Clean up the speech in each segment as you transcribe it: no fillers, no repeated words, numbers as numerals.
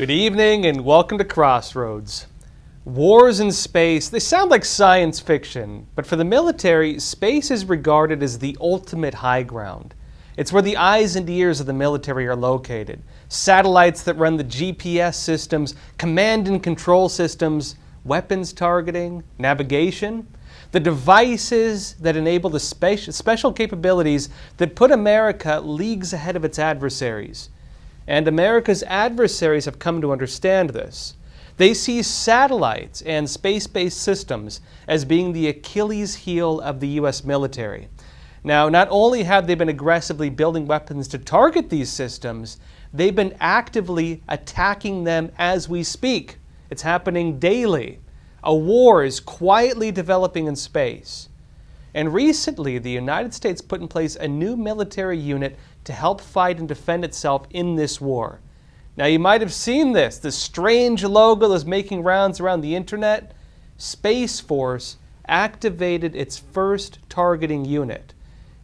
Good evening and welcome to Crossroads. Wars in space, they sound like science fiction, but for the military, space is regarded as the ultimate high ground. It's where the eyes and ears of the military are located. Satellites that run the GPS systems, command and control systems, weapons targeting, navigation. The devices that enable the special capabilities that put America leagues ahead of its adversaries. And America's adversaries have come to understand this. They see satellites and space-based systems as being the Achilles heel of the U.S. military. Now, not only have they been aggressively building weapons to target these systems, they've been actively attacking them as we speak. It's happening daily. A war is quietly developing in space. And recently, the United States put in place a new military unit to help fight and defend itself in this war. Now, you might have seen this strange logo that's making rounds around the internet. Space Force activated its first targeting unit.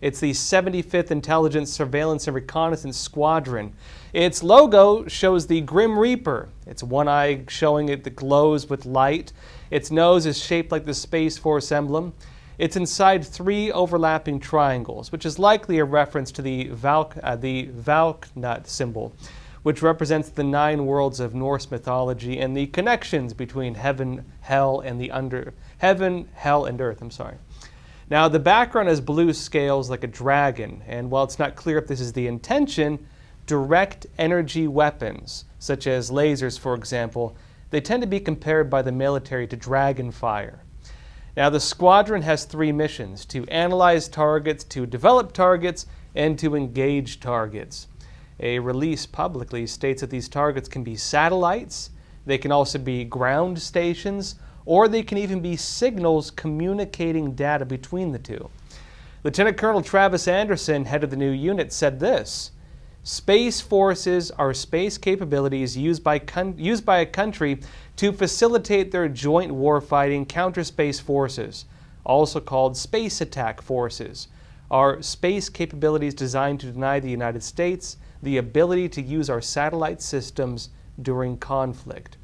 It's the 75th Intelligence, Surveillance, and Reconnaissance Squadron. Its logo shows the Grim Reaper. It's one eye showing it that glows with light. Its nose is shaped like the Space Force emblem. It's inside three overlapping triangles, which is likely a reference to the Valknut symbol, which represents the 9 worlds of Norse mythology and the connections between heaven, hell, and earth. Now, the background has blue scales like a dragon, and while it's not clear if this is the intention, direct energy weapons, such as lasers, for example, they tend to be compared by the military to dragon fire. Now, the squadron has 3 missions: to analyze targets, to develop targets, and to engage targets. A release publicly states that these targets can be satellites, they can also be ground stations, or they can even be signals communicating data between the two. Lieutenant Colonel Travis Anderson, head of the new unit, said this: "Space forces are space capabilities used by a country to facilitate their joint warfighting counter-space forces, also called space attack forces, are space capabilities designed to deny the United States the ability to use our satellite systems during conflict."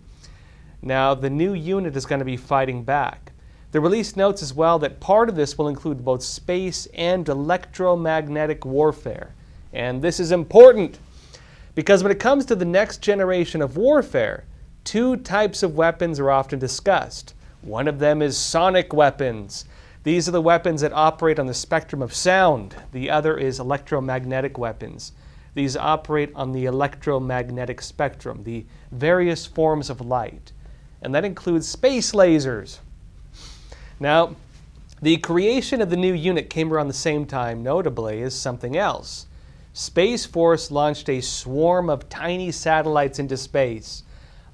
Now, the new unit is going to be fighting back. The release notes as well that part of this will include both space and electromagnetic warfare. And this is important because when it comes to the next generation of warfare, 2 types of weapons are often discussed. One of them is sonic weapons. These are the weapons that operate on the spectrum of sound. The other is electromagnetic weapons. These operate on the electromagnetic spectrum, the various forms of light. And that includes space lasers. Now, the creation of the new unit came around the same time, notably, as something else. Space Force launched a swarm of tiny satellites into space.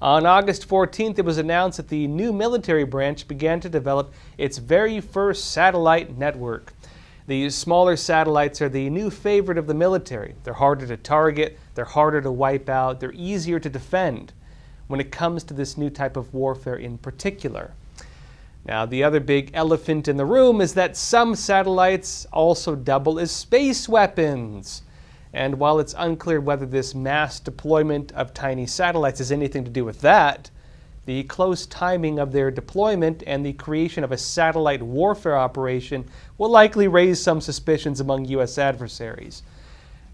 On August 14th, it was announced that the new military branch began to develop its very first satellite network. These smaller satellites are the new favorite of the military. They're harder to target, they're harder to wipe out, they're easier to defend when it comes to this new type of warfare in particular. Now, the other big elephant in the room is that some satellites also double as space weapons. And while it's unclear whether this mass deployment of tiny satellites has anything to do with that, the close timing of their deployment and the creation of a satellite warfare operation will likely raise some suspicions among U.S. adversaries.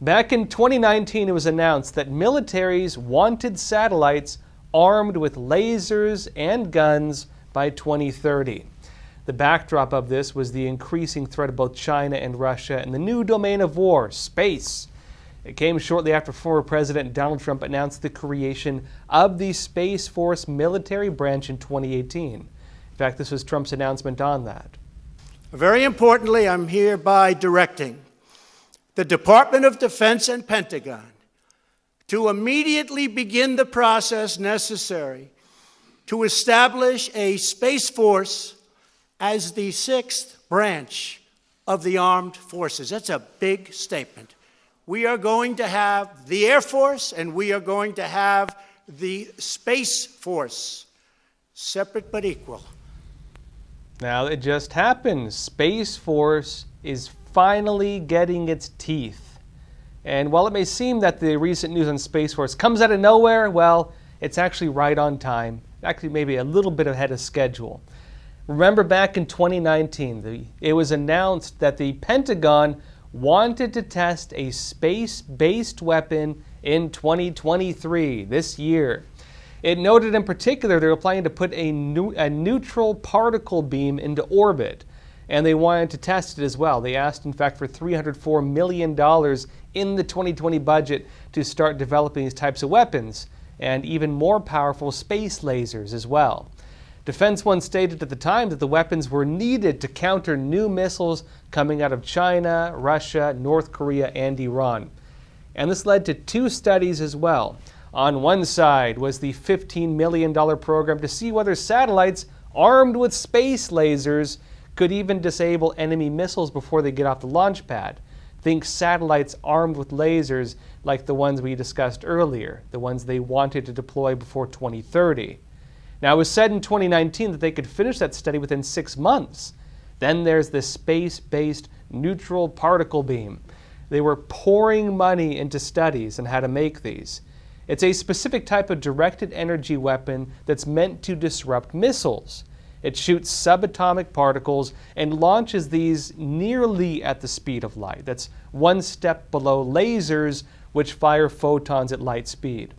Back in 2019, it was announced that militaries wanted satellites armed with lasers and guns by 2030. The backdrop of this was the increasing threat of both China and Russia and the new domain of war, space. It came shortly after former President Donald Trump announced the creation of the Space Force military branch in 2018. In fact, this was Trump's announcement on that. Very importantly, I'm hereby directing the Department of Defense and Pentagon to immediately begin the process necessary to establish a Space Force as the 6th branch of the armed forces. That's a big statement. We are going to have the Air Force and we are going to have the Space Force, separate but equal. Now, it just happened. Space Force is finally getting its teeth. And while it may seem that the recent news on Space Force comes out of nowhere, well, it's actually right on time, actually maybe a little bit ahead of schedule. Remember back in 2019, it was announced that the Pentagon wanted to test a space-based weapon in 2023, this year. It noted in particular they were planning to put a neutral particle beam into orbit, and they wanted to test it as well. They asked, in fact, for $304 million in the 2020 budget to start developing these types of weapons, and even more powerful space lasers as well. Defense One stated at the time that the weapons were needed to counter new missiles coming out of China, Russia, North Korea, and Iran. And this led to two studies as well. On one side was the $15 million program to see whether satellites armed with space lasers could even disable enemy missiles before they get off the launch pad. Think satellites armed with lasers like the ones we discussed earlier, the ones they wanted to deploy before 2030. Now, it was said in 2019 that they could finish that study within 6 months. Then there's the space-based neutral particle beam. They were pouring money into studies on how to make these. It's a specific type of directed energy weapon that's meant to disrupt missiles. It shoots subatomic particles and launches these nearly at the speed of light. That's one step below lasers, which fire photons at light speed.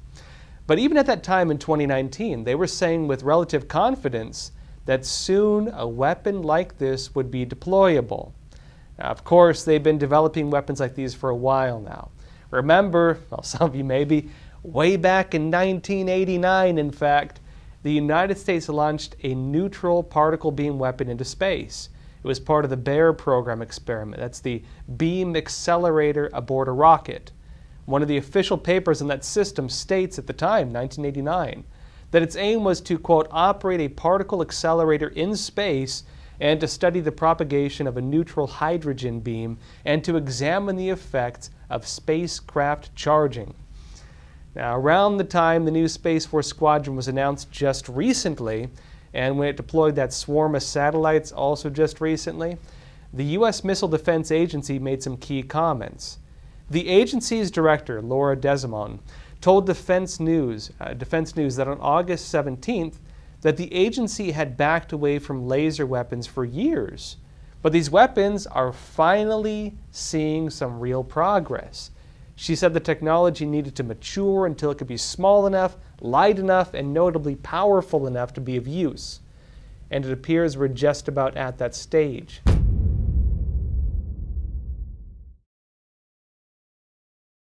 But even at that time in 2019, they were saying with relative confidence that soon a weapon like this would be deployable. Now, of course, they've been developing weapons like these for a while now. Remember, well, some of you maybe, way back in 1989, in fact, the United States launched a neutral particle beam weapon into space. It was part of the Bear program experiment. That's the beam accelerator aboard a rocket. One of the official papers in that system states at the time, 1989, that its aim was to, quote, operate a particle accelerator in space and to study the propagation of a neutral hydrogen beam and to examine the effects of spacecraft charging. Now, around the time the new Space Force Squadron was announced just recently, and when it deployed that swarm of satellites also just recently, the U.S. Missile Defense Agency made some key comments. The agency's director, Laura Desimone, told Defense News that on August 17th that the agency had backed away from laser weapons for years, but these weapons are finally seeing some real progress. She said the technology needed to mature until it could be small enough, light enough, and notably powerful enough to be of use. And it appears we're just about at that stage.